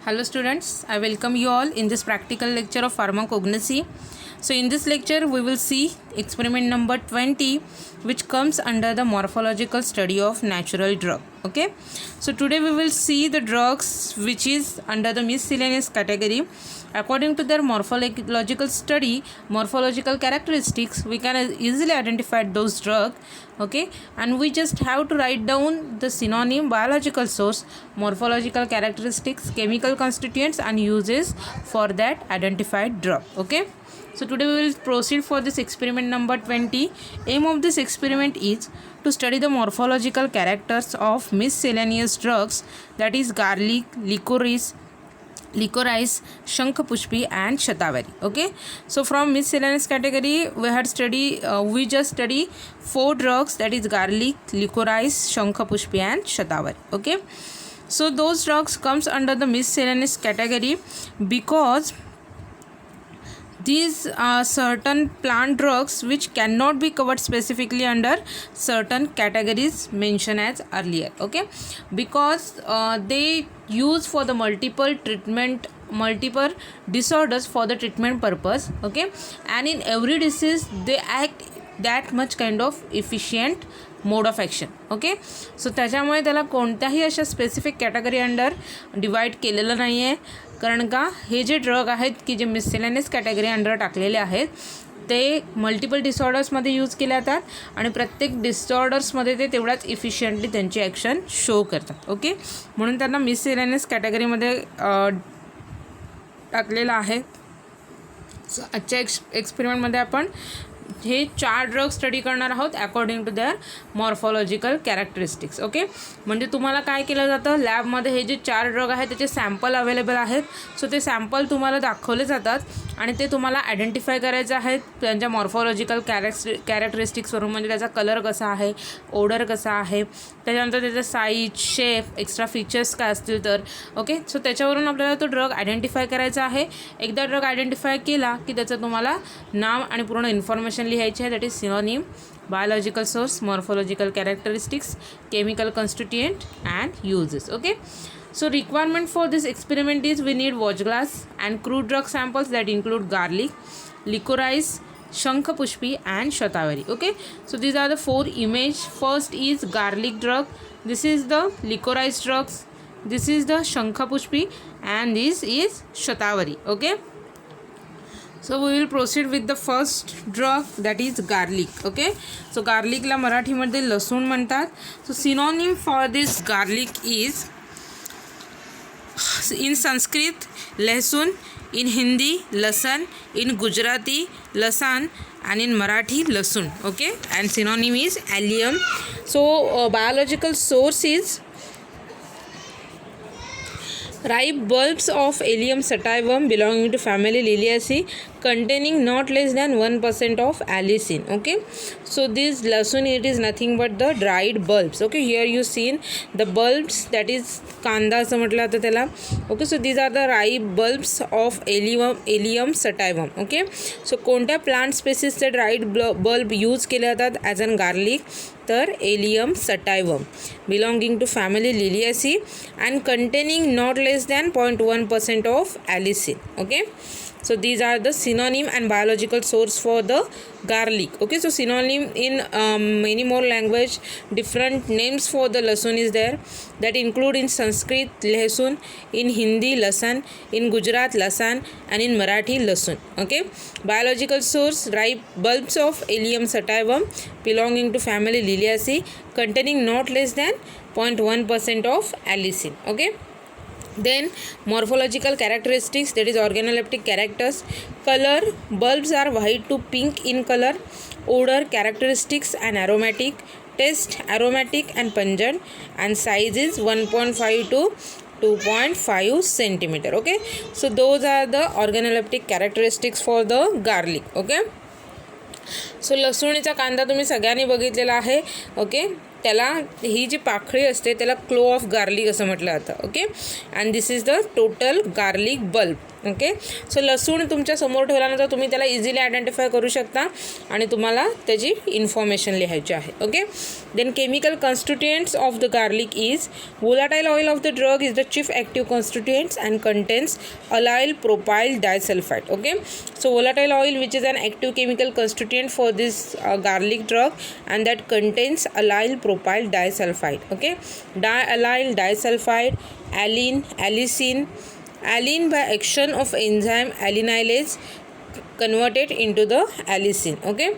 Hello students, I welcome you all in this practical lecture of pharmacognosy. So in this lecture we will see experiment number 20 which comes under the morphological study of natural drug. Okay, so today we will see the drugs which is under the miscellaneous category. According to their morphological study, morphological characteristics, we can easily identify those drugs. Okay, and we just have to write down the synonym, biological source, morphological characteristics, chemical constituents and uses for that identified drug. Okay, so today we will proceed for this experiment number 20. Aim of this experiment is to study the morphological characters of miscellaneous drugs, that is garlic, licorice, Shankhapushpi and Shatavari. Okay, so from miscellaneous category we just study 4 drugs, that is garlic, licorice, Shankhapushpi and Shatavari. Okay, so those drugs comes under the miscellaneous category because these are certain plant drugs which cannot be covered specifically under certain categories mentioned as earlier. Okay, because they use for the multiple disorders for the treatment purpose. Okay, and in every disease they act that much kind of efficient mode of action. Okay, so त्याच्यामुळे त्याला कोणत्याही अशा specific category under divide केलेलं नाही आहे, कारण का हे जे ड्रग आहेत की जे मिससेलेनियस कॅटेगरी अंडर टाकलेले आहेत ते मल्टिपल डिसऑर्डर्समध्ये यूज केले जातात आणि प्रत्येक डिसऑर्डर्समध्ये ते तेवढ्याच इफिशियंटली त्यांची ॲक्शन शो करतात. ओके, म्हणून त्यांना मिससेलेनियस कॅटेगरीमध्ये टाकलेलं आहे. सो आजच्या एक्सपेरिमेंटमध्ये आपण हे 4 ड्रग स्टडी करणार आहोत according to their morphological characteristics. Okay, म्हणजे तुम्हाला काय केलं जातं, लॅबमध्ये हे जे 4 ड्रग आहेत त्याचे सॅम्पल अवेलेबल आहेत. सो ते सॅम्पल तुम्हाला दाखवले जातात आणि ते तुम्हाला आयडेंटिफाय करायचे आहेत त्यांच्या मॉर्फॉलॉजिकल कॅरेक्टरिस्टिक्सवरून, म्हणजे त्याचा कलर कसा आहे, ओडर कसा आहे, त्याच्यानंतर त्याचा साईज, शेप, एक्स्ट्रा फीचर्स काय असतील तर. ओके, सो त्याच्यावरून आपल्याला तो ड्रग आयडेंटिफाय करायचा आहे. एकदा ड्रग आयडेंटिफाय केला की त्याचं तुम्हाला नाव आणि पूर्ण इन्फॉर्मेशन लिहायची आहे, that is synonym, biological source, morphological characteristics, chemical constituent and uses. Okay, so requirement for this experiment is we need watch glass and crude drug samples that include garlic, licorice, Shankhapushpi and Shatavari. Okay, so these are the 4 image. First is garlic drug, this is the licorice drugs, this is the Shankhapushpi and this is Shatavari. Okay, so we will proceed with the first drug, that is garlic. Okay, so garlic ला मराठीमध्ये लसूण म्हणतात. so synonym for this garlic is in Sanskrit लहसुन, in Hindi लसन, in Gujarati लसान and in Marathi लसूण. Okay, and synonym is allium. so biological source is ripe bulbs of Allium sativum belonging to family Liliaceae containing not less than 1% of allicin. Okay, so this lasun, it is nothing but the dried bulbs. Okay, here you seen the bulbs, that is कांदा असं म्हटलं जातं त्याला. Okay, so these are the ripe bulbs of allium sativum. Okay, so कोणत्या plant स्पेसिसचे dried bulb use केले जातात as an garlic, तर allium sativum belonging to family liliaceae and containing not less than 0.1% of allicin. Okay, so these are the synonym and biological source for the garlic. Okay, so synonym in many more language, different names for the lasun is there, that include in Sanskrit lehsun, in Hindi lasan, in Gujarat lasan and in Marathi lasun. Okay, biological source ripe bulbs of Allium sativum belonging to family Liliaceae containing not less than 0.1% of allicin. Okay, then morphological characteristics, that is organoleptic characters. Color, bulbs are white to pink in color. Odor, characteristics and aromatic. Taste, aromatic and pungent, and size is 1.5 to 2.5 centimeter. Okay, so those are the organoleptic characteristics for the garlic. Okay, so लसूणीचा कांदा तुम्ही सगळ्यांनी बघितलेला आहे. Okay, त्याला ही जी पाकळी असते त्याला क्लो of garlic असं म्हटलं जातं. Okay, and this is the total garlic bulb. Okay. So लसूण तुमच्या समोर ठेवल्यानंतर तुम्ही त्याला इझिली आयडेंटिफाय करू शकता आणि तुम्हाला त्याची इन्फॉर्मेशन लिहायची आहे. Okay. Then chemical constituents of the garlic is volatile oil of the drug is the chief active constituents and contains allyl propyl disulfide. Okay, so volatile oil, which is an active chemical constituent for this garlic drug, and that contains allyl propyl disulfide. Okay, diallyl disulfide, allene, allicin. Allene by action of enzyme allenylase converted into the allicin. Okay.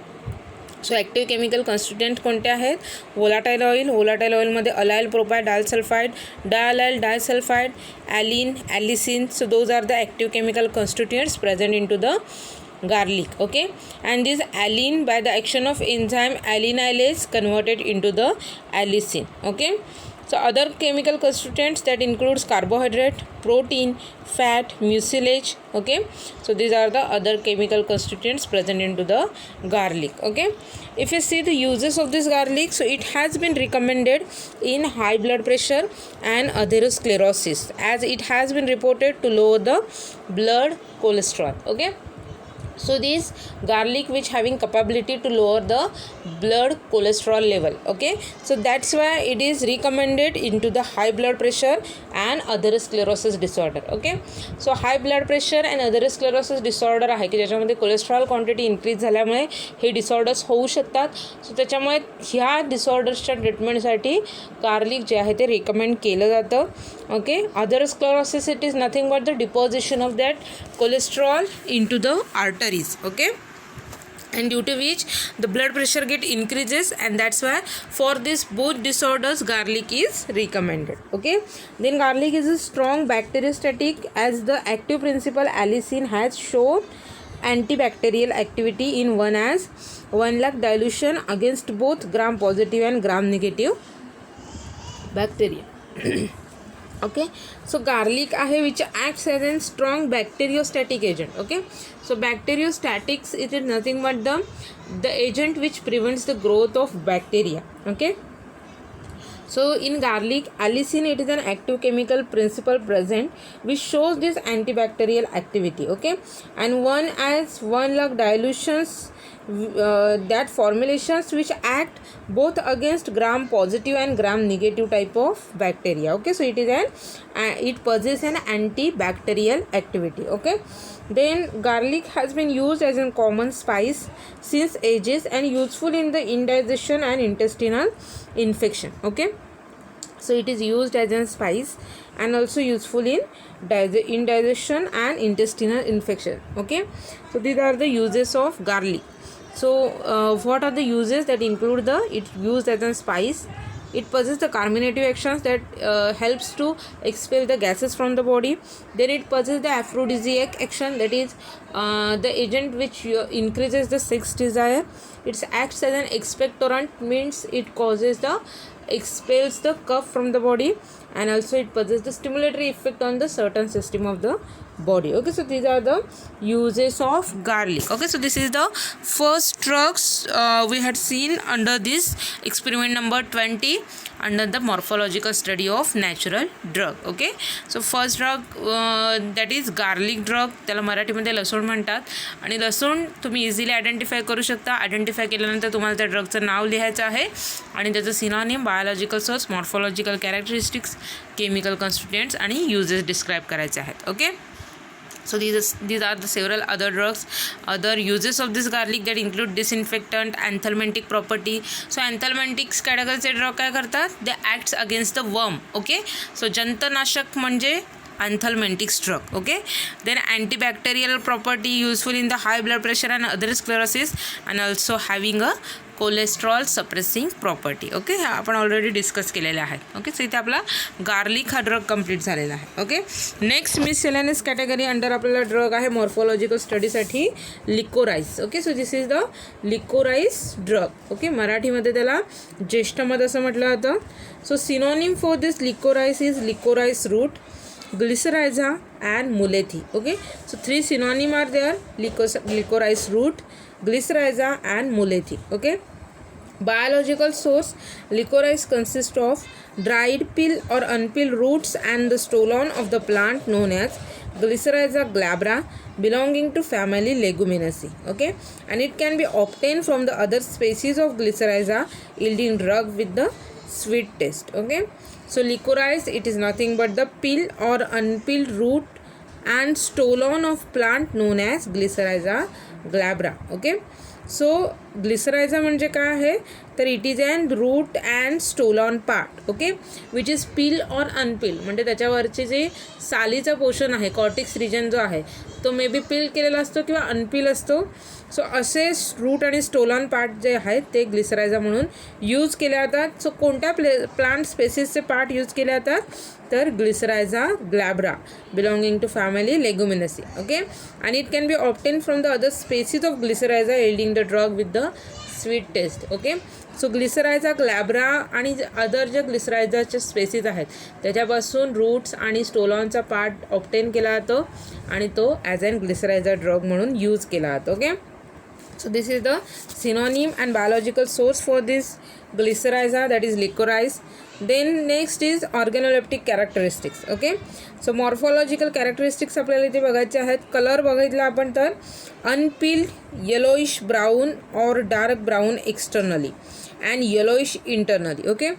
So active chemical constituent कोणते आहेत? Volatile ऑइलमध्ये allyl propyl disulphide, diallyl disulphide, alliin, allicin. So those are the active chemical constituents present in to the garlic. Okay, and this allene by the action of enzyme allenylase converted into the allicin. Okay, so other chemical constituents that includes carbohydrate, protein, fat, mucilage. Okay, so these are the other chemical constituents present into the garlic. Okay, if you see the uses of this garlic, so it has been recommended in high blood pressure and atherosclerosis, as it has been reported to lower the blood cholesterol. Okay, so this garlic which having capability to lower the blood cholesterol level. Okay, so that's why it is recommended into the high blood pressure and atherosclerosis disorder. Okay, so high blood pressure and atherosclerosis disorder आहे की ज्याच्यामध्ये cholesterol quantity increase झाल्यामुळे हे disorders होऊ शकतात. So त्याच्यामुळे ह्या डिसऑर्डर्सच्या ट्रीटमेंटसाठी garlic जे आहे ते रिकमेंड केलं जातं. Okay, atherosclerosis, it is nothing but the deposition of that cholesterol into the arteries. Okay, and due to which the blood pressure get increases, and that's why for this both disorders garlic is recommended. Okay, then garlic is a strong bacteriostatic, as the active principle allicin has shown antibacterial activity in 1 lakh dilution against both gram positive and gram negative bacteria. Okay, so garlic आहे which acts as a strong bacteriostatic agent. Okay, so bacteriostatics, it is nothing but the agent which prevents the growth of bacteria. Okay, so in garlic allicin, it is an active chemical principle present which shows this antibacterial activity. Okay, and 1 lakh dilutions, that formulations which act both against gram positive and gram negative type of bacteria. Okay, so it is it possesses an antibacterial activity. Okay, then garlic has been used as a common spice since ages and useful in the indigestion and intestinal infection. Okay, so it is used as a spice and also useful in indigestion and intestinal infection. Okay, so these are the uses of garlic. So what are the uses that include it used as a spice? It possesses the carminative actions that helps to expel the gases from the body. Then it possesses the aphrodisiac action, that is the agent which increases the sex desire. It acts as an expectorant, means it expels the cough from the body, and also it possesses the stimulatory effect on the certain system of the body. Okay, so these are the uses of garlic. Okay, so this is the first drugs we had seen under this experiment number 20 under the morphological study of natural drug. Okay, so first drug that is garlic drug, त्याला मराठीमध्ये लसूण म्हणतात. आणि लसूण तुम्ही easily identify करू शकता. Identify केल्यानंतर तुम्हाला त्या ड्रगचं नाव लिहायचं आहे आणि त्याचं synonym, biological source, morphological characteristics, chemical constituents आणि युजेस डिस्क्राईब करायचे आहेत. Okay, so these are the several other drugs, other uses of this garlic that include disinfectant, anthelmintic property. So anthelmintics categoryचे ड्रग काय करतात? they acts against the worm. okay, so जंतनाशक म्हणजे anthelmintics drug. okay, then antibacterial property, useful in the high blood pressure and atherosclerosis, and also having a cholesterol suppressing property. Okay, हा आपण already discuss केलेला आहे. Okay, so इथे आपला garlic हा drug complete झालेला आहे. Okay, next miscellaneous category under आपल्याला ड्रग आहे मॉर्फोलॉजिकल स्टडीसाठी liquorice. Okay, so this is the liquorice drug. Okay, मराठीमध्ये त्याला ज्येष्ठमध असं म्हटलं जातं. So synonym for this liquorice is liquorice root, glycyrrhiza and mulethi. Okay, so 3 synonym are there: licorice root, glycyrrhiza and mulethi. Okay, biological source: licorice consists of dried peel or unpeeled roots and the stolon of the plant known as Glycyrrhiza glabra belonging to family Leguminosae. Okay, and it can be obtained from the other species of Glycyrrhiza yielding drug with the sweet taste. Okay, so licorice, it is nothing but the peel or unpeeled root and stolon of plant known as Glycyrrhiza glabra. Okay, so glycyrrhiza म्हणजे काय आहे तर it is and root and stolon part. Okay, which is peel or unpeel म्हणजे त्याच्यावरचे जे सालीचा portion आहे cortex region जो आहे तो मे बी पील केलेला असतो किंवा अनपील असतो. सो असे रूट आणि स्टोलॉन पार्ट जे आहेत ते ग्लिसरायझा म्हणून यूज केले जातात. सो कोणत्या प्लांट स्पेसिसचे पार्ट यूज केले जातात तर glycyrrhiza glabra belonging to family leguminosae. Okay, आणि it can be obtain from the other species of glycyrrhiza yielding the drug with the sweet taste. Okay, so glycyrrhiza glabra आणि other जे ग्लिसरायझाचे spaces आहेत त्याच्यापासून roots आणि स्टोलॉनचा part obtain केला जातो आणि तो ॲज अन ग्लिसरायझा ड्रग म्हणून यूज केला जातो. Okay, so this is the synonym and biological source for this glycyrrhiza, that is licorice. Then next is organoleptic characteristics. Okay, so morphological characteristics आपल्याला इथे बघायचे आहेत. कलर बघितला आपण तर unpeeled yellowish brown or dark brown externally and yellowish internally. Okay,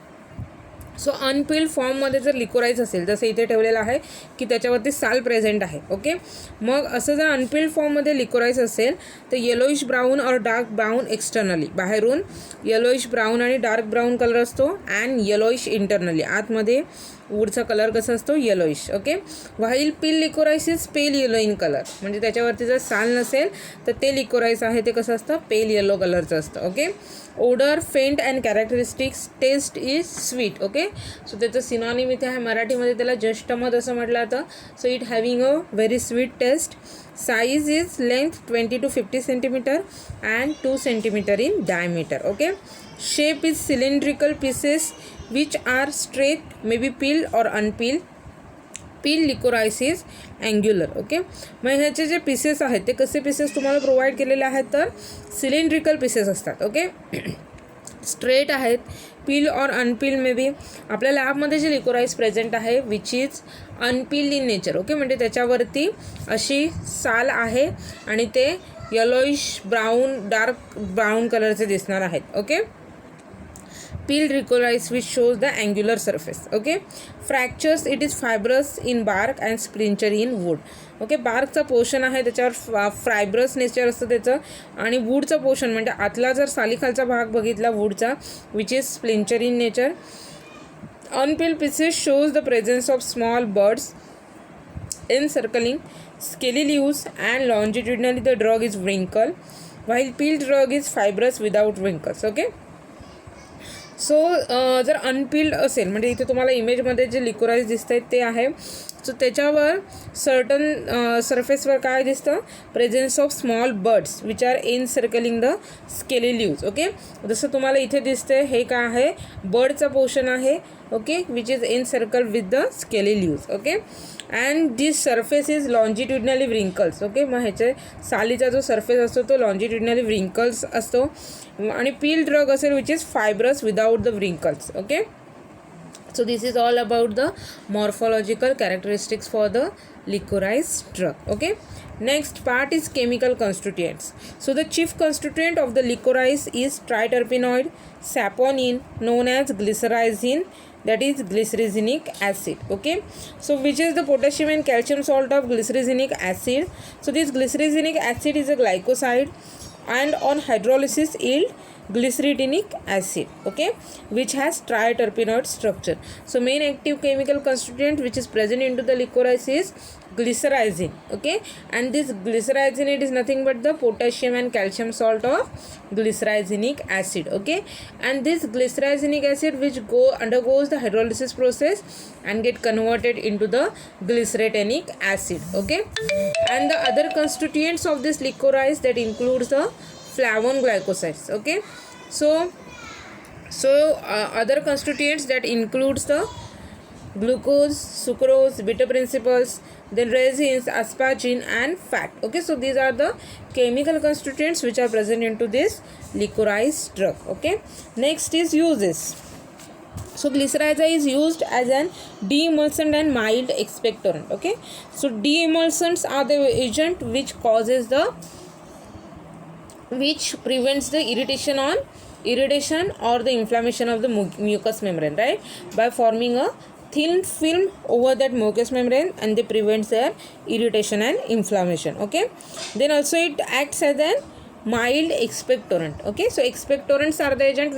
so unpeeled फॉर्ममध्ये जर लिकोराईज असेल जसं इथे ठेवलेलं आहे की त्याच्यावरती साल प्रेझेंट आहे. ओके, मग असं जर अनपील्ड फॉर्ममध्ये लिकोराईज असेल तर येलोइश ब्राऊन और डार्क ब्राऊन एक्सटर्नली, बाहेरून येलोइश ब्राऊन आणि डार्क ब्राऊन कलर असतो अँड येलोइश इंटरनली, आतमध्ये वूडचा कलर कसा असतो yellowish. Okay, while peel liquorice is pale yellow in colour म्हणजे त्याच्यावरती जर साल नसेल तर ते लिकोराईस आहे ते कसं असतं पेल येलो कलरचं असतं. Okay, odour faint and characteristics, taste is sweet. Okay, so त्याचं सिनॉनिम इथे आहे मराठीमध्ये त्याला जष्टमध असं म्हटलं जातं. So it having a very sweet taste. Size is length 20 to 50 centimeter and 2 centimeter in diameter. Okay, shape is cylindrical pieces which are straight, maybe peeled or unpeeled. Peel liquorice is angular. Okay, मग ह्याचे जे pieces आहेत ते कसे pieces तुम्हाला provide केलेले आहेत तर सिलेंड्रिकल पीसेस असतात. ओके, स्ट्रेट आहेत, पील और अनपील मे बी. आपल्या लॅबमध्ये जे लिकोराईस प्रेझेंट आहे which is unpeeled in nature. Okay, म्हणजे त्याच्यावरती अशी साल आहे आणि ते येलोइश ब्राऊन डार्क ब्राऊन कलरचे दिसणार आहेत. Okay, peeled licorice which shows the angular surface. Okay, fractures, it is fibrous in bark and splintery in wood. Okay, बार्कचा पोर्शन आहे त्याच्यावर फायब्रस नेचर असतं त्याचं आणि वूडचा पोर्शन म्हणजे आतला जर सालीखालचा भाग बघितला वूडचा which is splinter in nature. Unpeeled pieces shows the presence of small birds encircling scaly leaves and longitudinally the drug is wrinkle while peeled drug is fibrous without wrinkles. Okay, so जर अनपील्ड असेल म्हणजे इथे तुम्हाला इमेजमध्ये जे लिकोराईज दिसत आहेत ते आहे. सो त्याच्यावर सर्टन सरफेसवर काय दिसतं presence of small birds which are in circling the scaly leaves. Okay, जसं तुम्हाला इथे दिसते हे काय आहे बर्डचा पोर्शन आहे. Okay, which is in circle with the scaly leaves. Okay, and this surface is longitudinally wrinkles. Okay, मग ह्याचे सालीचा जो सरफेस असतो तो लॉन्जिट्युडनली व्रिंकल्स असतो आणि पील ड्रग असेल which is fibrous without the wrinkles. Okay, so this is all about the morphological characteristics for the licorice drug. Okay, next part is chemical constituents. So the chief constituent of the licorice is triterpenoid saponin known as glycyrrhizin, that is glycyrrhizinic acid. Okay, so which is the potassium and calcium salt of glycyrrhizinic acid. So this glycyrrhizinic acid is a glycoside and on hydrolysis yield glycyrrhizinic acid. Okay, which has triterpenoid structure. So main active chemical constituent which is present into the licorice is glycyrrhizin. Okay, and this glycyrrhizin it is nothing but the potassium and calcium salt of glycyrrhizinic acid. Okay, and this glycyrrhizinic acid which undergoes the hydrolysis process and get converted into the glycyrrhetanic acid. Okay, and the other constituents of this licorice that includes the flavone glycosides. Okay, so other constituents that includes the glucose, sucrose, bitter principles, then resins, asparagine and fat. Okay, so these are the chemical constituents which are present into this licorice drug. Okay, next is uses. So glycyrrhiza is used as an de-emulsant and mild expectorant. Okay, so de-emulsants are the agent which prevents the irritation or the inflammation of the mucous membrane, right, by forming a thin film over that mucous membrane, and they prevents their irritation and inflammation. Okay, then also it acts as an mild expectorant. Okay, so expectorants are the agent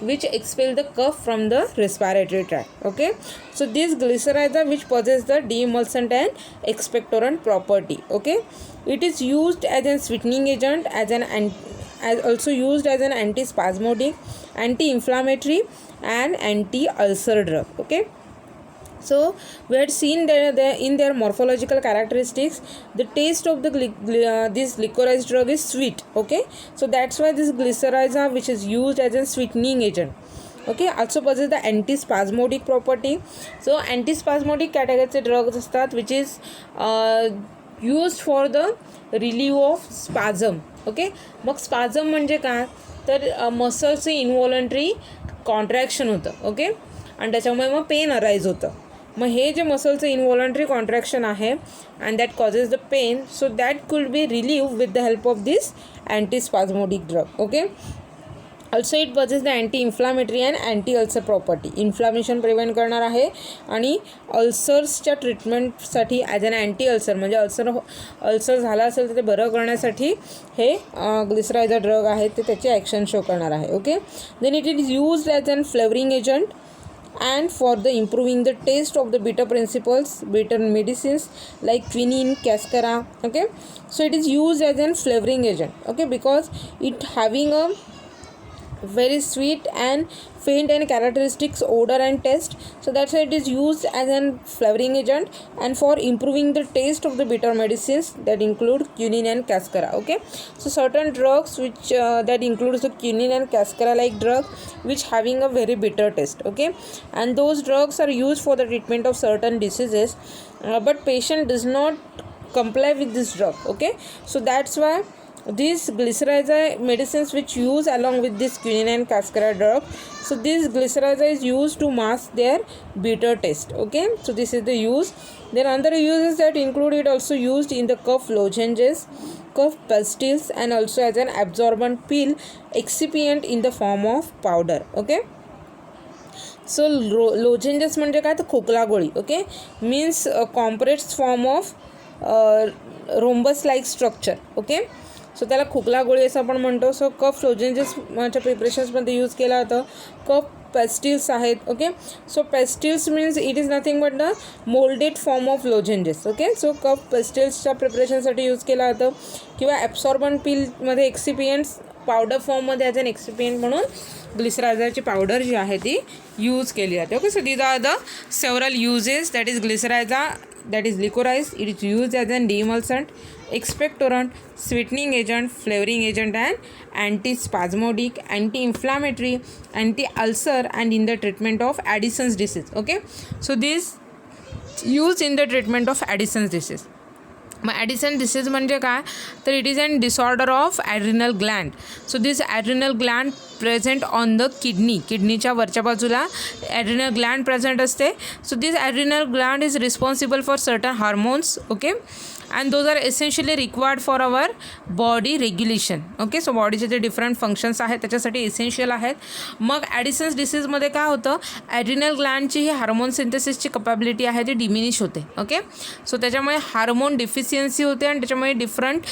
which expel the cough from the respiratory tract. Okay, so this glycyrrhiza which possesses the de-emulsant and expectorant property. Okay, it is used as a sweetening agent, also used as an antispasmodic, anti-inflammatory and anti-ulcer drug. Okay, so we had seen that in their morphological characteristics, the taste of this liquorized drug is sweet. Okay, so that's why this glycyrrhiza, which is used as a sweetening agent, okay, also possesses the antispasmodic property. So antispasmodic categoryचे drugs असतात which is used for the relief of spasm. Okay, मग स्पाझम म्हणजे काय, तर मसल्सचं इनव्हॉलंटरी contraction होतं. Okay, आणि त्याच्यामुळे मग pen arise होतं. मग हे जे मसलचं इनव्हॉलंटरी कॉन्ट्रॅक्शन आहे and that causes the pain, so that could be relieve with the help of this antispasmodic drug. Okay, also it pauses the anti inflammatory and anti ulcer property. Inflammation prevent करणार आहे आणि अल्सर्सच्या ट्रीटमेंटसाठी as an anti ulcer, म्हणजे ulcer झाला असेल तर ते बरं करण्यासाठी हे ग्लिसरायझा ड्रग आहे ते त्याची ॲक्शन शो करणार आहे. Okay, then it is used as an flavouring agent and for the improving the taste of the bitter medicines like quinine, cascara. Okay, so it is used as an flavoring agent. Okay, because it having a very sweet and faint and characteristics odor and taste, so that's why it is used as an flavoring agent and for improving the taste of the bitter medicines that include quinine and cascara. Okay, so certain drugs which that includes the quinine and cascara like drug which having a very bitter taste. Okay, and those drugs are used for the treatment of certain diseases, but patient does not comply with this drug. Okay, so that's why these glycyrrhiza medicines which use along with this quinine and cascara drug, so this glycyrrhiza is used to mask their bitter taste. Okay, so this is the use. Then other uses that include it also used in the cough lozenges, cough pastilles, and also as an absorbent pill excipient in the form of powder. Okay, so lozenges म्हणजे काय, तर खोकला गोळी. Okay, means compressed form of rhombus like structure. Okay, so त्याला खोकला गोळी असं आपण म्हणतो. सो कफ लोजेंजेसच्या प्रिपरेशन्समध्ये यूज केला होता. कफ पेस्टिल्स आहेत. Okay, so pastilles means it is nothing but the moulded form of lozenges. Okay, so cough पेस्टिल्सच्या प्रिपरेशनसाठी यूज केला होता, किंवा ॲब्सॉर्बंट पिलमध्ये एक्सिपियंट्स पावडर फॉर्ममध्ये ॲज अन एक्सिपियंट म्हणून ग्लिसरायझाची पावडर जी आहे ती यूज केली जाते. Okay, so these are the several uses that is glycyrrhiza, that is liquorized. It is used as an demulcent, expectorant, sweetening agent, flavoring agent, and antispasmodic, anti-inflammatory, anti-ulcer, and in the treatment of Addison's disease. Okay, so this used in the treatment of Addison's disease. मग Addison disease म्हणजे काय, तर it is an disorder of adrenal gland. So this adrenal gland present on the किडनीच्या वरच्या बाजूला adrenal gland present असते. So this adrenal gland is responsible for certain hormones. Okay, and those are essentially required for our body regulation. Okay, so बॉडीचे जे different functions आहेत त्याच्यासाठी essential आहेत. मग ॲडिसन्स डिसीजमध्ये काय होतं, ॲड्रिनल ग्लँडची ही हार्मोन सिंथेसिसची कपॅबिलिटी आहे ती डिमिनिश होते. ओके, सो त्याच्यामुळे हार्मोन डिफिशियन्सी होते आणि त्याच्यामुळे डिफरंट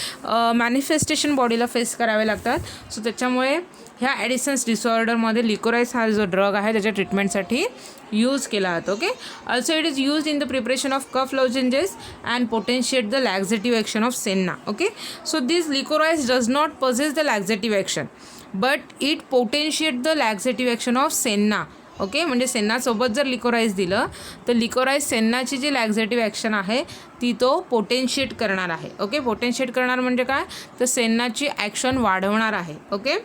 मॅनिफेस्टेशन बॉडीला फेस करावे लागतात. सो त्याच्यामुळे ह्या ॲडिसन्स डिसऑर्डरमध्ये लिकोराइज हा जो ड्रग आहे त्याच्या ट्रीटमेंटसाठी यूज केला जातो. Okay, also it is use in the preparation of cough lozenges and potentiate the laxative action of senna. Okay, so this liquorice does not possess the laxative action but it potentiate the laxative action of senna. Okay, म्हणजे सेन्नासोबत जर liquorice दिलं तर liquorice सेन्नाची जी लॅक्झेटिव्ह action आहे ती तो पोटेन्शिएट करणार आहे. ओके, पोटेन्शिएट करणार म्हणजे काय, तर सेन्नाची ॲक्शन वाढवणार आहे. Okay,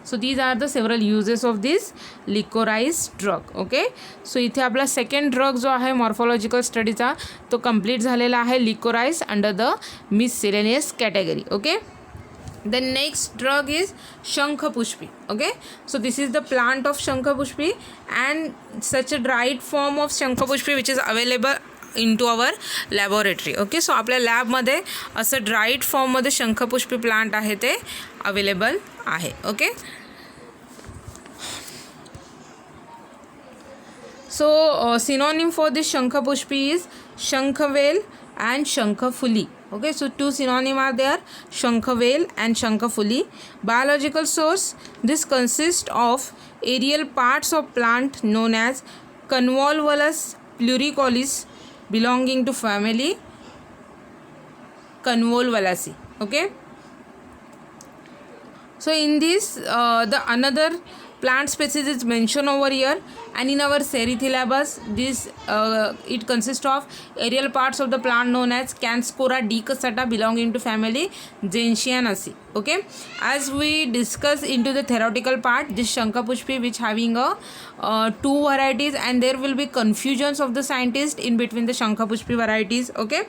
so these are the several uses of this liquorice drug. Okay, so इथे आपला सेकंड ड्रग जो आहे मॉर्फोलॉजिकल स्टडीचा तो कंप्लीट झालेला आहे, liquorice under the miscellaneous category. Okay, The next drug is Shankhapushpi. Okay, so this is the plant of Shankhapushpi, and such a dried form of Shankhapushpi which is available into our laboratory. Okay, so आपल्या लॅबमध्ये असं dried फॉर्ममध्ये Shankhpushpi plant आहे ते available आहे. Okay, so synonym for this Shankhapushpi is Shankhavel and Shankhafuli. Okay, so two synonym are there, Shankhavel and Shankhafuli. Biological source: this consists of aerial parts of plant known as Convolvulus pluricolis belonging to family Convolvulaceae. Okay, so in this the another plant species is mentioned over here, and in our Serithilabus this it consists of aerial parts of the plant known as Canscora decussata belonging to family Gentianaceae. Okay, as we discuss into the theoretical part, this Shankhapushpi which having a two varieties, and there will be confusions of the scientist in between the Shankhapushpi varieties. Okay,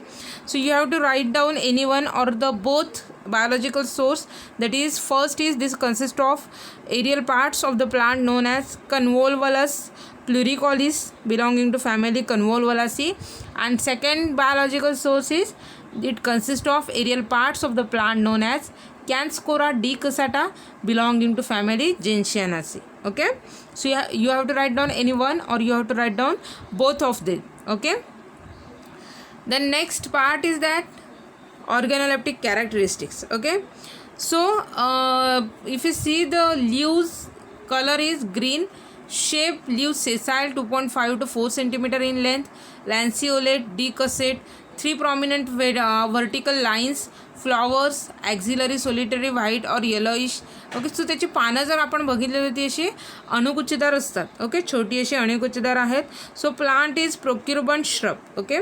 so you have to write down any one or the both biological source. That is, first is this consists of aerial parts of the plant known as Convolvulus pluricolis belonging to family Convolvulaceae, and second biological source is it consists of aerial parts of the plant known as Canscora decussata belonging to family Gentianaceae. Okay, so you have to write down any one or you have to write down both of them. Okay, the next part is that organoleptic characteristics. Okay, so if you see the leaves color is green, shape leaves sessile 2.5 to 4 cm in length, lanceolate, decussate, 3 prominent vertical lines, flowers axillary solitary white or yellowish. Okay, so त्याची पानं जर आपण बघितली तर ती अशी अणुकुचीदार असतात. Okay, छोटी अशी अणुकुचीदार आहेत. So plant is procumbent shrub. Okay,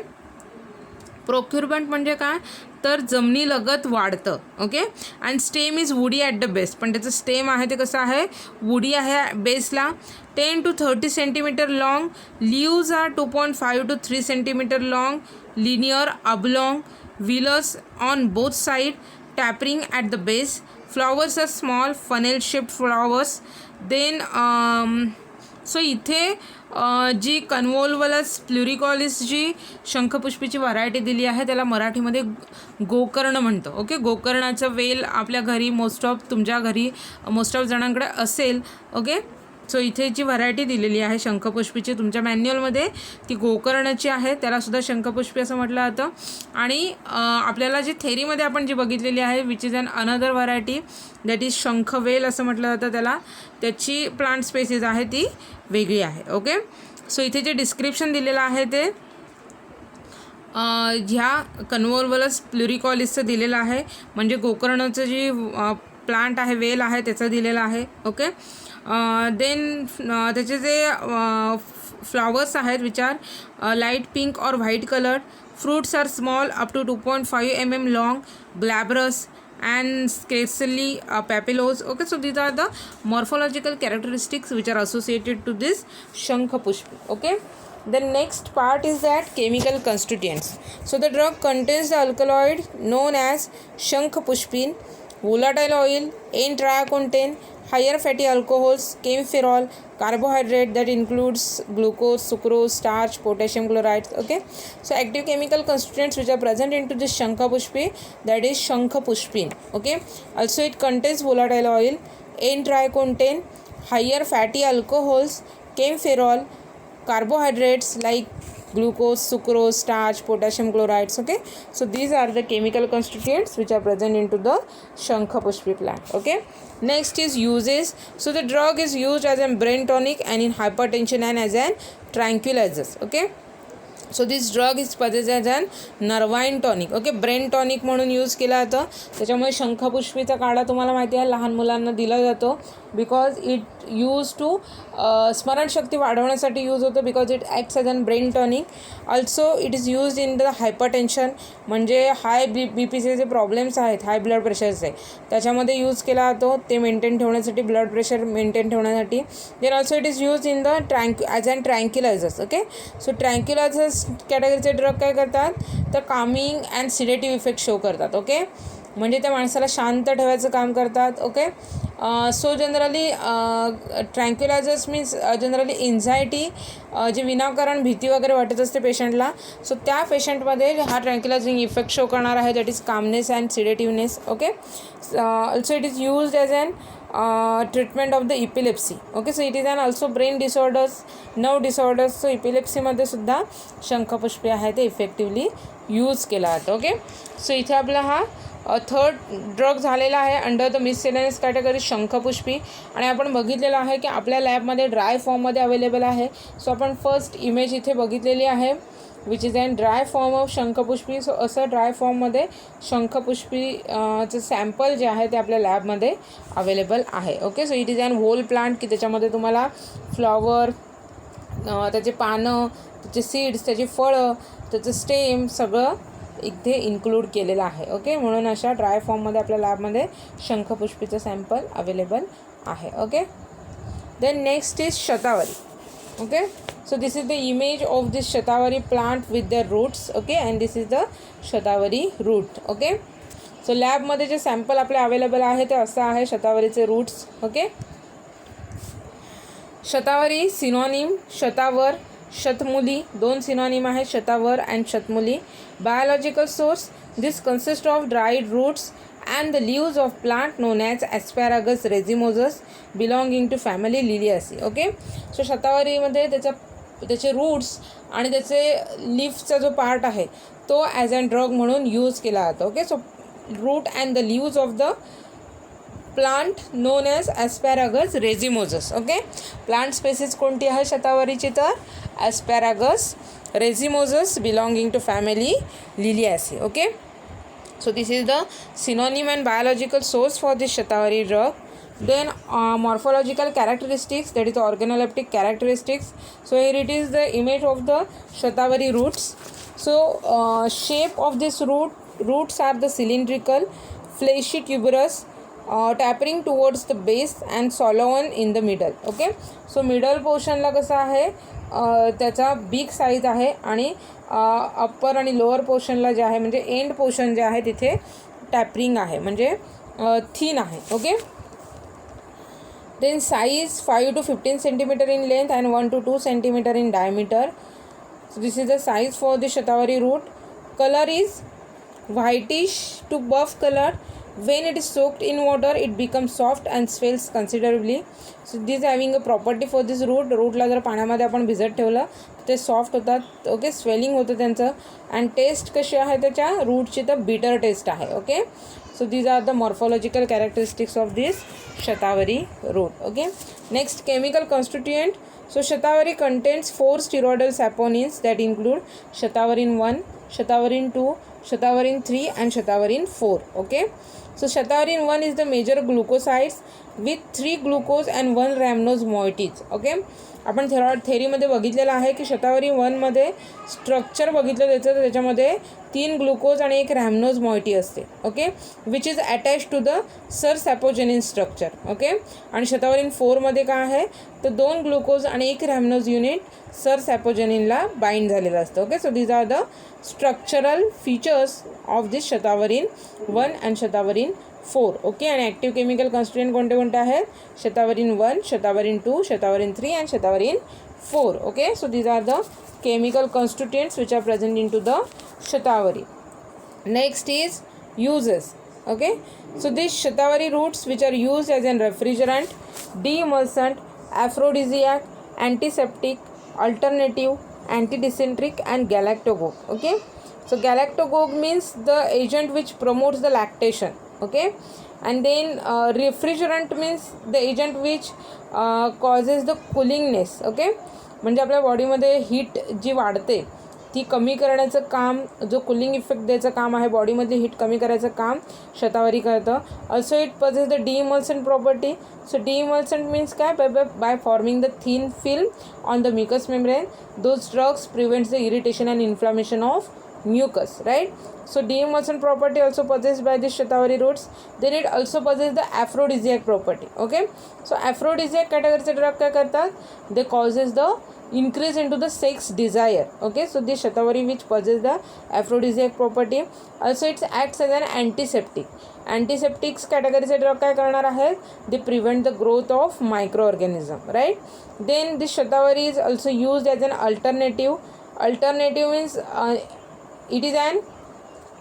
procumbent म्हणजे काय तर जमिनीलगत वाढतं. Okay, and stem is woody at the base, पण त्याचं स्टेम आहे ते कसं आहे वुडी आहे बेसला. 10 to 30 cm long, leaves are 2.5 to 3 cm long, linear oblong, wheelers on both side, tapering at the base, flowers are small funnel shaped flowers. Then so इथे जी कन्व्होल्वलस प्लुरिकॉलिस जी शंखपुष्पीची व्हरायटी दिली आहे त्याला मराठीमध्ये गोकर्ण म्हणतो. ओके, गोकर्णाचं वेल आपल्या घरी तुमच्या घरी मोस्ट ऑफ जणांकडे असेल. ओके, सो इथे जी व्हरायटी दिलेली आहे शंखपुष्पीची तुमच्या मॅन्युअलमध्ये ती गोकर्णाची आहे, त्यालासुद्धा शंखपुष्पी असं म्हटलं जातं. आणि आपल्याला जी थेरीमध्ये आपण जी बघितलेली आहे which is another variety that is शंखवेल असं म्हटलं जातं त्याला, त्याची प्लांट स्पेसिस आहे ती वेगळी आहे. ओके, सो इथे जे डिस्क्रिप्शन दिलेलं आहे ते ह्या कन्व्होल्वलस प्लुरिकॉलिसचं दिलेलं आहे, म्हणजे गोकर्णाचं जी प्लांट आहे वेल आहे त्याचं दिलेलं आहे. ओके, देन त्याचे जे फ्लॉवर्स आहेत विच आर लाईट पिंक और white coloured, fruits are small up to 2.5 mm long, glabrous and scarcely papillose. Okay, so these are the morphological characteristics which are associated to this Shankhapushpi. Okay, the next part is that chemical constituents. So the drug contains the alkaloid known as Shankhapushpin, volatile oil, N-triacontane, higher fatty alcohols, camphorol, carbohydrate that includes glucose, sucrose, starch, potassium chlorides. Okay, so active chemical constituents which are present into this Shankhapushpi, that is Shankhapushpin. Okay, also it contains volatile oil, N-triacontane, higher fatty alcohols, camphorol, carbohydrates like glucose, sucrose, starch, potassium chlorides. Okay, so these are the chemical constituents which are present into the Shankhapushpi plant. Okay, next is uses. So the drug is used as a brain tonic and in hypertension and as an tranquilizer. Okay, so this drug is possessed as an nervine tonic. Okay, brain tonic म्हणून use केला जातं. त्याच्यामुळे शंखपुष्पीचा काढा तुम्हाला माहिती आहे लहान मुलांना दिला जातो बिकॉज इट यूज टू स्मरणशक्ती वाढवण्यासाठी यूज होतो because it acts as an brain tonic. Also it is use in the hypertension, म्हणजे हाय बी पीचे जे प्रॉब्लेम्स आहेत हाय ब्लड प्रेशरचे त्याच्यामध्ये यूज केला जातो ते मेंटेन ठेवण्यासाठी, ब्लड प्रेशर मेंटेन ठेवण्यासाठी. Then also it is use in the as an tranquilizers. Okay, so tranquilizers कॅटेगरीचे ड्रग काय करतात तर calming and sedative effect show करतात. ओके, म्हणजे त्या माणसाला शांत ठेवायचं काम करतात. Okay, so generally tranquilizers means generally anxiety, जे विनाकारण भीती वगैरे वाटत असते पेशंटला, सो त्या पेशंटमध्ये हा ट्रँक्युलायझिंग इफेक्ट शो करणार आहे, that is calmness and sedativeness. Okay, also it is used as an treatment of the epilepsy. Okay, so it is an also brain disorders, nerve disorders. So इपिलेप्सीमध्ये सुद्धा शंखपुष्पी आहे ते इफेक्टिवली यूज केला जातो. Okay, so इथे आपला हा third drug झालेला आहे under the miscellaneous category Shankhpushpi. आणि आपण बघितलेलं आहे की आपल्या लॅबमध्ये ड्राय फॉर्ममध्ये अवेलेबल आहे. सो आपण फर्स्ट इमेज इथे बघितलेली आहे which is an dry form of Shankhpushpi. So असं ड्राय फॉर्ममध्ये शंखपुष्पीचं सॅम्पल जे आहे ते आपल्या लॅबमध्ये अवेलेबल आहे. Okay, so it is an whole plant की त्याच्यामध्ये तुम्हाला फ्लॉवर, त्याचे पानं, त्याचे सीड्स, त्याची फळं, त्याचं स्टेम सगळं इथे इन्क्लूड केलेलं आहे. ओके, म्हणून अशा ड्राय फॉर्ममध्ये आपल्या लॅबमध्ये शंखपुष्पीचं सॅम्पल अवेलेबल आहे. Okay, then next is Shatavari. Okay, so this is the image of this shatavari plant with their roots. Okay, and this is the shatavari root. Okay, so lab मध्ये जे sample आपले available आहे ते असं आहे शतावरीचे roots. Okay, shatavari synonym shatavar, shatamuli, दोन synonym आहेत shatavar and shatamuli. Biological source, this consist of dried roots and the leaves of plant known as asparagus racemoses belonging to family Liliaceae. Okay, so शतावरीमध्ये त्याचे रूट्स आणि त्याचे लीफचा जो पार्ट आहे तो ॲज अन ड्रग म्हणून यूज केला जातो. Okay, so root and the leaves of the plant known as asparagus racemosus. Okay, plant species कोणती आहे शतावरीची तर asparagus racemosus belonging to family Liliaceae. Okay, so this is the synonym and biological source for this shatavari drug. Then morphological characteristics, that is organoleptic characteristics. So here it is the image of the shatavari roots. So shape of this roots are the cylindrical, fleshy, tuberous, tapering towards the base and swollen in the middle. Okay, so middle portion ला कसं आहे त्याचा big size आहे आणि upper आणि lower पोर्शनला जे आहे म्हणजे एंड पोर्शन जे आहे तिथे टॅपरिंग आहे म्हणजे थिन आहे. Okay, then size 5 to 15 centimetre in length and 1 to 2 centimetre in diameter. So this is the size for the Shatavari root. Colour is whitish to buff colour. When it is soaked in water, it becomes soft and swells considerably. So this having a property for this root. रूटला जर पाण्यामध्ये आपण भिजत ठेवलं ते soft होतात. Okay, swelling होतं त्यांचं. And taste कशी आहे त्याच्या रूटची तर बिटर टेस्ट आहे. Okay, so these are the morphological characteristics of this Shatavari root. Okay, next chemical constituent. So shatavari contains 4 steroidal saponins that include shatawarin 1, shatawarin 2, shatawarin 3 and shatawarin 4. Okay, so shatawarin 1 is the major glucosides with 3 glucose and 1 rhamnose moieties. Okay, आपण थेरीमध्ये बघितलेलं आहे की शतावरी 1मध्ये structure बघितलं त्याचं तर त्याच्यामध्ये 3 glucose आणि 1 rhamnose moiety असते. Okay, which is attach to the sarsasapogenin structure. Okay, आणि शतावरीन 4मध्ये काय आहे तर 2 ग्लुकोज आणि 1 रॅमनोज युनिट सर सॅपोजेनिनला बाइंड झालेलं असतं. Okay, so these are the structural features of this shatavarin 1 and shatavarin 4. Okay, आणि ॲक्टिव्ह केमिकल कॉन्स्टिट्युएंट कोणते कोणते आहेत shatavarin 1, shatavarin 2, shatavarin 3 and shatavarin 4. Okay, so these are the chemical constituents which are present into the shatavari. Next is uses. Okay, so these shatavari roots which are used as a refrigerant, demulcent, aphrodisiac, antiseptic, alternative, antidysenteric and galactagogue. Okay, so galactagogue means the agent which promotes the lactation. Okay, and then refrigerant means the agent which causes the coolingness. Okay, म्हणजे आपल्या बॉडीमध्ये heat जी वाढते ती कमी करण्याचं काम, जो cooling effect द्यायचं काम आहे, बॉडीमधली हीट कमी करायचं काम शतावरी करतं. Also it pauses the demulcent property. So demulcent means काय, by forming the thin film on the mucus membrane those drugs prevents the irritation and inflammation of mucus, right? So demulcent property also possessed by the shatavari roots. Then it also possesses the aphrodisiac property. Okay, so aphrodisiac category चे drug काय करतात, they causes the increase into the sex desire. Okay, so this shatavari which possess the aphrodisiac property. Also it acts as an antiseptics category चे drug काय करणार आहेत, they prevent the growth of microorganism, right? Then this shatavari is also used as an alternative means it is an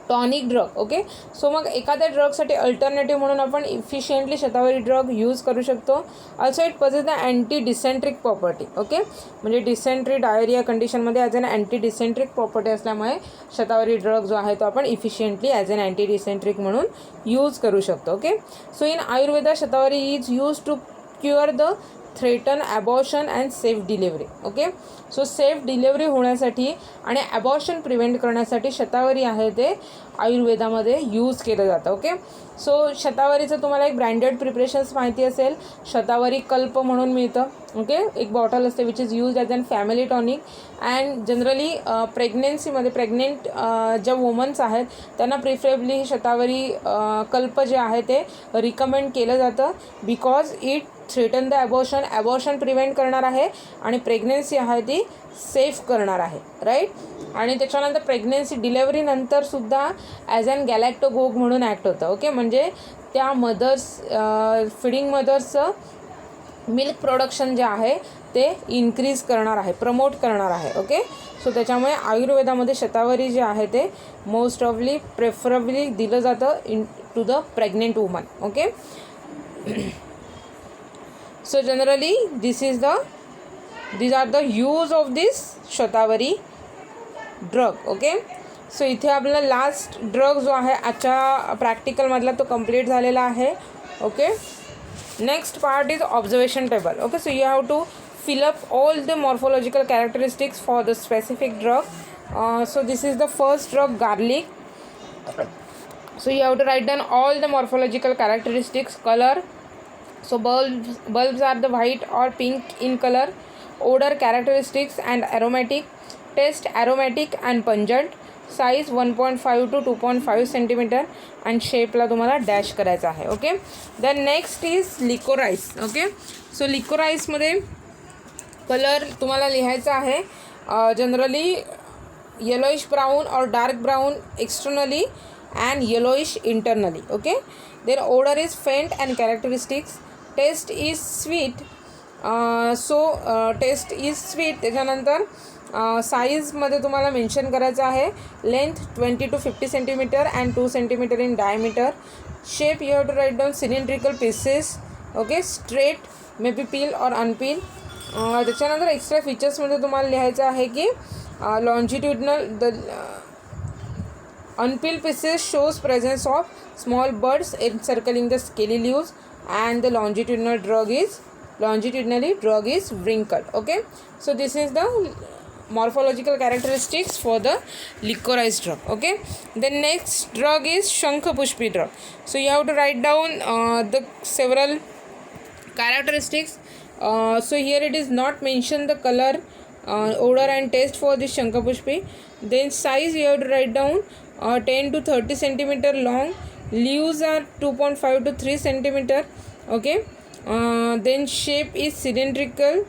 tonic drug. Okay, so मग एखाद्या ड्रगसाठी alternative म्हणून आपण efficiently शतावरी drug use करू शकतो. Also it pauses the anti dysenteric property. Okay, म्हणजे dysentery diarrhoea कंडिशनमध्ये as an anti dysenteric property असल्यामुळे Shatavari drug जो आहे तो आपण efficiently as an anti dysenteric म्हणून यूज करू शकतो. Okay, so in Ayurveda Shatavari is use to cure the threaten abortion and safe delivery. Okay, so safe delivery होण्यासाठी आणि ॲबॉर्शन प्रिव्हेंट करण्यासाठी शतावरी आहे ते आयुर्वेदामध्ये यूज केलं जातं. ओके, सो शतावरीचं तुम्हाला एक ब्रँडेड प्रिपरेशन्स माहिती असेल, शतावरी कल्प म्हणून मिळतं. ओके, एक बॉटल असते which is use as an family tonic and generally प्रेग्नेन्सीमध्ये प्रेग्नेंट ज्या वुमन्स आहेत त्यांना प्रिफरेबली हे शतावरी कल्प जे आहे ते रिकमेंड केलं जातं because it threaten the abortion prevent करणार आहे आणि प्रेग्नेन्सी आहे ती सेफ करणार आहे, राईट. आणि त्याच्यानंतर प्रेग्नेन्सी डिलेव्हरीनंतरसुद्धा ॲज अन गॅलॅक्टोगोग म्हणून ॲक्ट होतं. ओके, म्हणजे त्या फिडिंग मदर्सचं मिल्क प्रोडक्शन जे आहे ते इन्क्रीज करणार आहे, प्रमोट करणार आहे. ओके, सो त्याच्यामुळे आयुर्वेदामध्ये शतावरी जे आहे ते मोस्ट ऑफली प्रेफरेबली दिलं जातं in to the pregnant woman. Okay, so generally these are the use of this shatavari drug. Okay, so इथे आपला लास्ट ड्रग जो आहे आजच्या प्रॅक्टिकलमधला तो कंप्लीट झालेला आहे. Okay, next part is observation table. Okay, so you have to fill up all the morphological characteristics for the specific drug. So this is the first drug, garlic. So you have to write down all the morphological characteristics. Color, so bulbs are the white or pink in color. Odor characteristics and aromatic. Taste aromatic and pungent. Size 1.5 to 2.5 centimeter and shape ला तुम्हाला dash करायचा आहे. Okay, then next is licorice. Okay, so लिकोराईसमध्ये colour तुम्हाला लिहायचा आहे generally yellowish brown और dark brown externally and yellowish internally. Okay, then odour is faint and characteristics. Taste is sweet, so taste is sweet. त्याच्यानंतर साईजमध्ये तुम्हाला mention करायचं आहे length 20 to 50 centimetre and 2 centimetre in diameter. Shape you have to write down cylindrical pieces. Okay, straight may be peel और अनपील. त्याच्यानंतर extra फीचर्समध्ये तुम्हाला लिहायचं आहे की longitudinal the unpeel pieces shows presence of small birds encircling the scaly leaves and the longitudinally drug is wrinkled. Okay, so this is the morphological characteristics for the licorice drug. Okay, the next drug is Shankhapushpi drug. So you have to write down the several characteristics. So here it is not mentioned the color, odor and taste for this Shankhapushpi. Then size you have to write down 10 to 30 centimeter long. Leaves are 2.5 to 3 centimeter. Okay, then shape is cylindrical.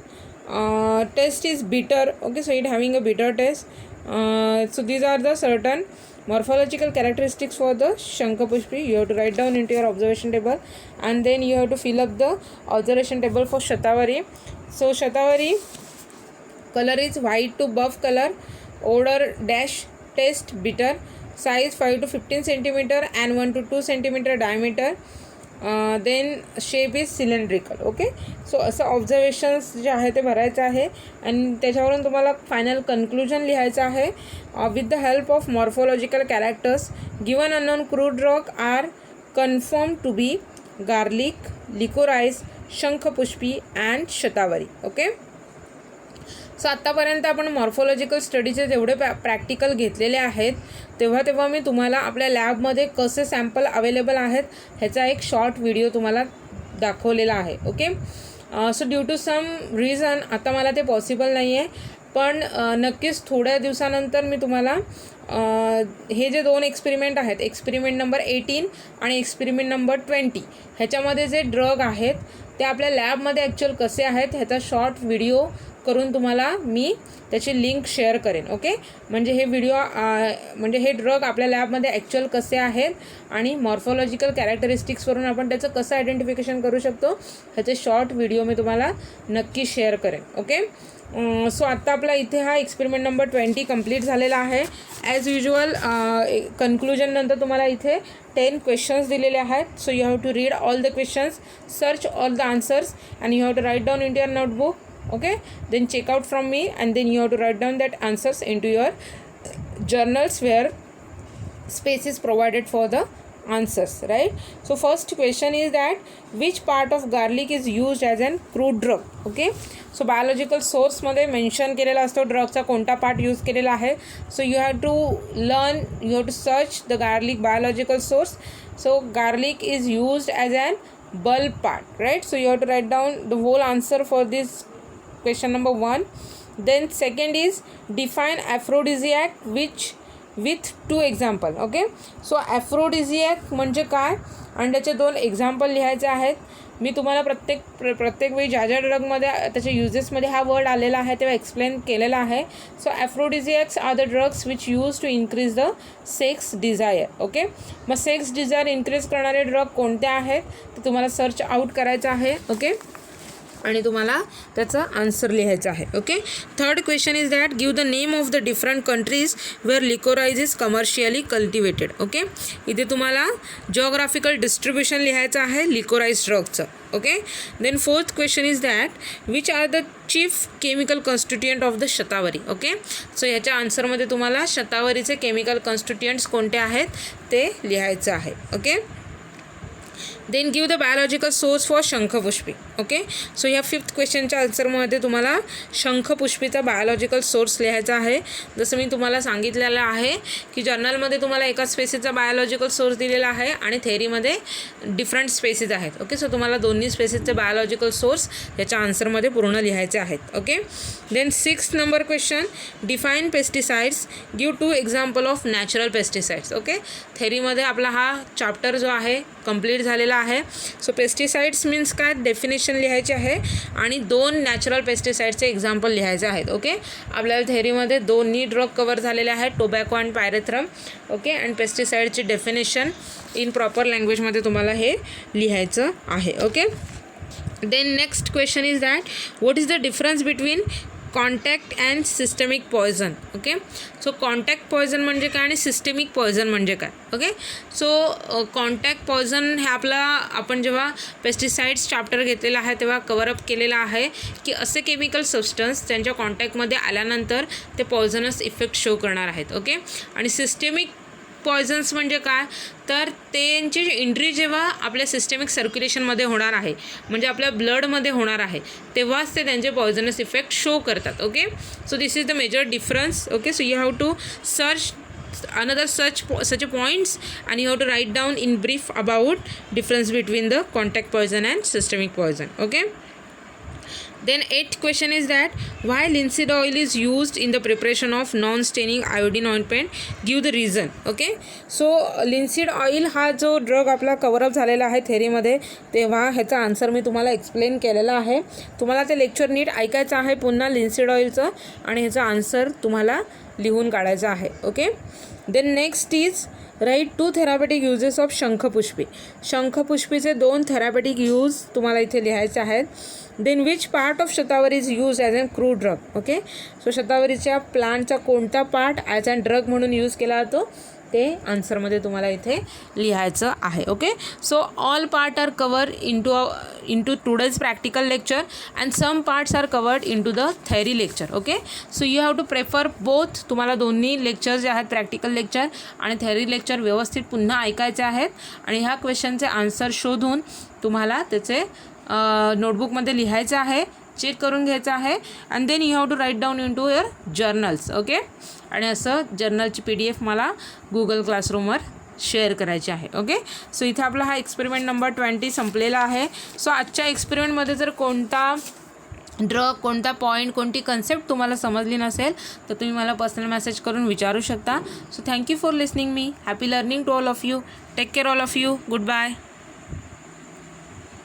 Taste is bitter. Okay, so it having a bitter taste. So these are the certain morphological characteristics for the Shankhapushpi. You have to write down into your observation table and then you have to fill up the observation table for Shatavari. So Shatavari color is white to buff color. Odor dash, taste bitter. Size 5 to 15 centimeter and 1 to 2 centimeter diameter. Then shape is cylindrical. Okay, so असं observations जे आहे ते भरायचं आहे आणि त्याच्यावरून तुम्हाला final conclusion लिहायचं आहे. With the help of morphological characters given unknown crude drug are confirm to be garlic, licorice, shankhpushpi and shatavari. Okay, so आत्तापर्यंत आपण मॉर्फोलॉजिकल स्टडीचे जेवढे प्रॅक्टिकल घेतलेले आहेत तेव्हा मी तुम्हाला आपल्या लॅबमध्ये कसे सॅम्पल अवेलेबल आहेत ह्याचा एक शॉर्ट व्हिडिओ तुम्हाला दाखवलेला आहे. Okay, so due to some reason आता मला ते पॉसिबल नाही आहे, पण नक्कीच थोड्या दिवसानंतर मी तुम्हाला हे जे 2 एक्सपेरिमेंट आहेत, एक्सपेरिमेंट नंबर 18 आणि एक्सपेरिमेंट नंबर 20, ह्याच्यामध्ये जे ड्रग आहेत ते आपल्या लॅबमध्ये ॲक्च्युअल कसे आहेत ह्याचा शॉर्ट व्हिडिओ करून तुम्हाला मी त्याची लिंक शेअर करेन. ओके, म्हणजे हे व्हिडिओ म्हणजे हे ड्रग आपल्या लॅबमध्ये ॲक्च्युअल कसे आहेत आणि मॉर्फोलॉजिकल कॅरेक्टरिस्टिक्सवरून आपण त्याचं कसं आयडेंटिफिकेशन करू शकतो ह्याचे शॉर्ट व्हिडिओ मी तुम्हाला नक्की शेअर करेन. ओके, सो आत्ता आपला इथे हा एक्सपेरिमेंट नंबर 20 कंप्लीट झालेला आहे. ॲज युजल कन्क्लुजननंतर तुम्हाला इथे 10 क्वेश्चन्स दिलेले आहेत. So you have to read all the questions, search all the answers and you have to write down in your notebook. Okay, then check out from me and then you have to write down that answers into your journals where space is provided for the answers, right? So first question is that which part of garlic is used as an crude drug? Okay, so biological source मध्ये mention केलेला असतो ड्रगचा कोणता part use केलेला आहे. So you have to learn, you have to search the garlic biological source. So garlic is used as an bulb part, right? So you have to write down the whole answer for this question number 1. Then second is define aphrodisiac with 2 example. Okay, so aphrodisiac म्हणजे काय आणि त्याचे 2 example लिहायचे आहेत. मी तुम्हाला प्रत्येक वेळी ज्या ज्या ड्रगमध्ये त्याच्या युजेसमध्ये हा वर्ड आलेला आहे तेव्हा एक्सप्लेन केलेला आहे. So aphrodisiacs are the drugs which use to increase the sex desire. Okay, मग सेक्स डिझायर इन्क्रीज करणारे ड्रग कोणते आहेत ते तुम्हाला सर्च आउट करायचं आहे. ओके, आणि तुम्हाला त्याचा आन्सर लिहायचा आहे. Okay, third question is that give the name of the different countries where licorice is commercially cultivated. Okay, इथे तुम्हाला जिओग्राफिकल डिस्ट्रीब्युशन लिहायचं आहे लिकोराइज ड्रगचं. Okay, then fourth question is that which are the chief chemical constituent of the shatavari. Okay, so ह्याच्या आन्सरमध्ये तुम्हाला शतावरीचे chemical constituents कोणते आहेत ते लिहायचं आहे. Okay, then give the biological source for Shankhpushpi. Okay, so ह्या 5th क्वेश्चनच्या आन्सरमध्ये तुम्हाला शंखपुष्पीचा बायोलॉजिकल सोर्स लिहायचा आहे. जसं मी तुम्हाला सांगितलेलं आहे की जर्नलमध्ये तुम्हाला एका स्पेसीचा बायोलॉजिकल सोर्स दिलेला आहे आणि थेअरीमध्ये डिफरंट स्पेसीज आहेत. ओके, सो तुम्हाला दोन्ही स्पेसीजचे बायोलॉजिकल सोर्स याच्या आन्सरमध्ये पूर्ण लिहायचे आहेत. Okay, then 6th number question define pesticides, give 2 example of natural pesticides. Okay, थेअरीमध्ये आपला हा चॅप्टर जो आहे कंप्लीट झालेला आहे. सो पेस्टिसाइड्स मीन्स काय डेफिनेशन लिहायचे आहे आणि 2 नॅचरल पेस्टिसाइडचे एक्झाम्पल लिहायचे आहेत. ओके, आपल्याला थेअरीमध्ये 2 ड्रग कवर झालेले आहेत, टोबॅको आणि पायरेथ्रम. ओके, आणि पेस्टिसाइडची डेफिनेशन इन प्रॉपर लँग्वेजमध्ये तुम्हाला हे लिहायचं आहे. Okay, then next question is that what is the difference between contact and systemic poison. Okay, so contact poison म्हणजे काय आणि सिस्टमिक पॉयझन म्हणजे काय. ओके, सो कॉन्टॅक्ट पॉयझन हे आपण जेव्हा पेस्टिसाइड्स चॅप्टर घेतलेला आहे तेव्हा कवरअप केलेला आहे की असे केमिकल सबस्टन्स त्यांच्या कॉन्टॅक्टमध्ये आल्यानंतर ते पॉयझनस इफेक्ट शो करणार आहेत. ओके, आणि सिस्टमिक पॉयझन्स म्हणजे काय तर त्यांची एंट्री जेव्हा आपल्या सिस्टमिक सर्क्युलेशनमध्ये होणार आहे म्हणजे आपल्या ब्लडमध्ये होणार आहे तेव्हाच ते त्यांचे पॉयझनस इफेक्ट शो करतात. Okay, so this is the major difference. Okay, so you have to search another such points and you have to write down in brief about difference between the contact poison and systemic poison. Okay, then 8th question is that why linseed oil is used in the preparation of non-staining iodine ointment, give the reason. Okay, so linseed oil हा जो drug आपला cover up झालेला आहे थेअरीमध्ये तेव्हा ह्याचा answer मी तुम्हाला explain केलेला आहे. तुम्हाला ते लेक्चर नीट ऐकायचं आहे पुन्हा लिन्सीड ऑइलचं आणि ह्याचा आन्सर तुम्हाला लिहून काढायचं आहे. Okay, then next is write 2 therapeutic uses of shankhpushpi. शंखपुष्पीचे 2 थेरापेटिक यूज तुम्हाला इथे लिहायचे आहेत. Then which part of shatavari is use as a crude drug. Okay, so शतावरीच्या प्लांटचा कोणता पार्ट ॲज अ ड्रग म्हणून यूज केला जातो ते आन्सरमध्ये तुम्हाला इथे लिहायचं आहे. Okay, so all part are cover into today's practical lecture and some parts are covered into the theory lecture. Okay, so you have to prefer both. तुम्हाला दोन्ही लेक्चर जे आहेत प्रॅक्टिकल लेक्चर आणि थेअरी लेक्चर व्यवस्थित पुन्हा ऐकायचे आहेत आणि ह्या क्वेश्चनचे आन्सर शोधून तुम्हाला त्याचे नोटबुकमध्ये लिहायचं आहे, चेक करून घ्यायचं आहे and then you have to write down in to your journals. Okay, आणि असं जर्नलची PDF मला गुगल क्लासरूमवर शेअर करायची आहे. ओके, सो इथे आपला हा एक्सपेरिमेंट नंबर 20 संपलेला आहे. सो आजच्या एक्सपेरिमेंटमध्ये जर कोणता ड्रग, कोणता पॉईंट, कोणती कन्सेप्ट तुम्हाला समजली नसेल तर तुम्ही मला पर्सनल मेसेज करून विचारू शकता. So thank you for listening me. Happy learning to all of you. Take care all of you. Good bye.